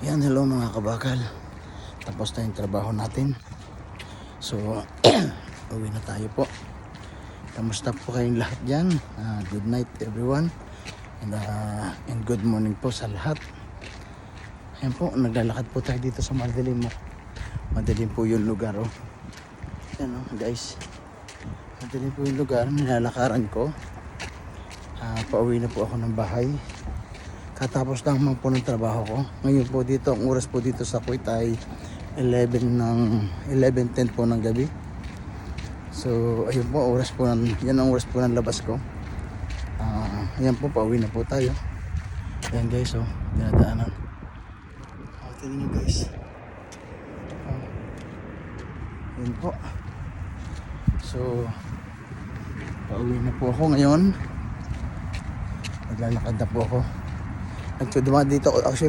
Yan, hello mga kabakal. Tapos na yung trabaho natin. So, uwi na tayo po. Kamusta po kayong lahat dyan? Good night everyone. And good morning po sa lahat. Ayan po, naglalakad po tayo dito sa madilim. Madilim po yung lugar. Oh. Ayan guys. Madilim po yung lugar. Nilalakaran ko. Pauwi na po ako ng bahay. Katapos lang po ng trabaho ko. Ngayon po dito, ang oras po dito sa Kuwait ay 11:10 po ng gabi. So, ayun po, yan ang oras po ng labas ko. Ayan po, pauwi na po tayo. Ayan guys, oh, dinadaanan. Tingnan nyo guys. Ayan po. So, pauwi na po ako ngayon. Naglalakad na po ako. Dumaan dito, actually